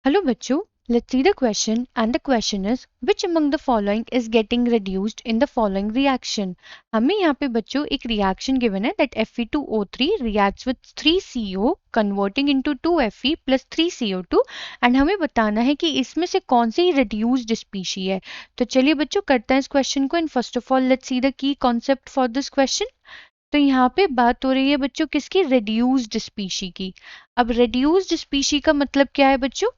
Hello बच्चों, let's see the question and the question is which among the following is getting reduced in the following reaction. हमें यहाँ पे बच्चों एक reaction given है that Fe2O3 reacts with 3CO converting into 2Fe plus 3CO2 and हमें बताना है कि इसमें से कौन सी reduced species है. तो चलिए बच्चों करते हैं इस question को and first of all let's see the key concept for this question. तो यहाँ पे बात हो रही है बच्चों किसकी reduced species की. अब reduced species का मतलब क्या है बच्चों?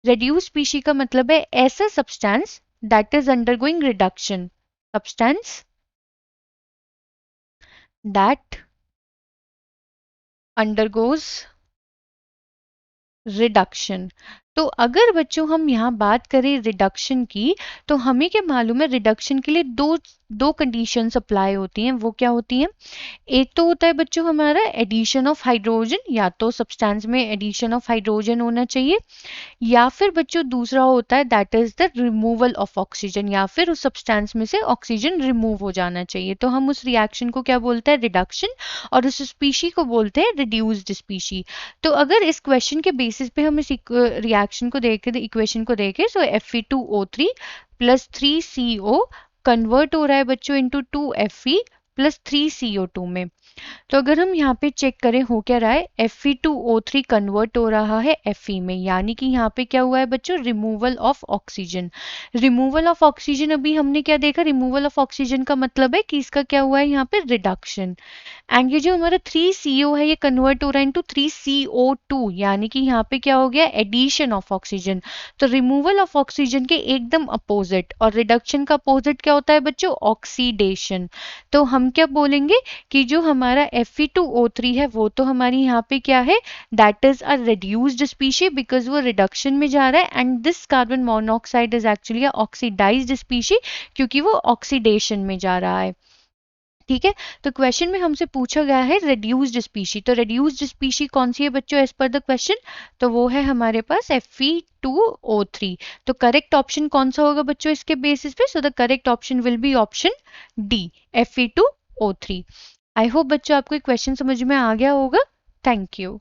रेड्यूस स्पीशी का मतलब है ऐसा substance that is undergoing reduction. Substance that undergoes reduction. तो अगर बच्चों हम यहाँ बात करें रिडक्शन की तो हमें क्या मालूम है रिडक्शन के लिए दो कंडीशंस अप्लाई होती हैं. वो क्या होती हैं? एक तो होता है बच्चों हमारा एडिशन ऑफ हाइड्रोजन, या तो सब्सटेंस में एडिशन ऑफ हाइड्रोजन होना चाहिए या फिर बच्चों दूसरा होता है that is the removal of oxygen, या फिर उस सब्सटेंस में से ऑक्सीजन रिमूव हो जाना चाहिए. तो हम उस रिएक्शन को क्या बोलते हैं? रिडक्शन. और उस स्पीशी को बोलते हैं रिड्यूस्ड स्पीशी. तो अगर इस क्वेश्चन के बेसिस पे हम इस रिएक्शन को देखें, इक्वेशन को देखें, सो Fe2O3 प्लस 3CO कन्वर्ट हो रहा है बच्चों इनटू 2Fe प्लस 3CO2 में. तो अगर हम यहाँ पे चेक करें हो क्या रहा है, Fe2O3 कन्वर्ट हो रहा है Fe में, यानी कि यहाँ पे क्या हुआ है बच्चों? Removal of oxygen. Removal of oxygen अभी हमने क्या देखा? रिमूवल ऑफ ऑक्सीजन का मतलब है कि इसका क्या हुआ है यहाँ पे? रिडक्शन. एंड ये जो हमारा 3CO है ये कन्वर्ट हो रहा है इनटू 3CO2, यानी कि यहाँ पे क्या हो गया? Addition of oxygen. तो रिमूवल ऑफ ऑक्सीजन के एकदम अपोजिट, और रिडक्शन का अपोजिट क्या होता है बच्चों? ऑक्सीडेशन. तो हम क्या बोलेंगे कि जो हमारा Fe2O3 है वो तो हमारी यहाँ पे क्या है? That is a reduced species because वो रिडक्शन में जा रहा है. And this carbon monoxide is actually oxidised species क्योंकि वो ऑक्सीडेशन में जा रहा है. ठीक है. तो क्वेश्चन में हमसे पूछा गया है रिड्यूस्ड स्पीशी. तो रिड्यूस्ड स्पीशी कौन सी है बच्चों एज पर द क्वेश्चन? तो वो है हमारे पास Fe2O3. तो करेक्ट ऑप्शन कौन सा होगा बच्चों इसके बेसिस पे? So the correct option will be option D, Fe2O3. I hope बच्चों आपको क्वेश्चन समझ में आ गया होगा. Thank you.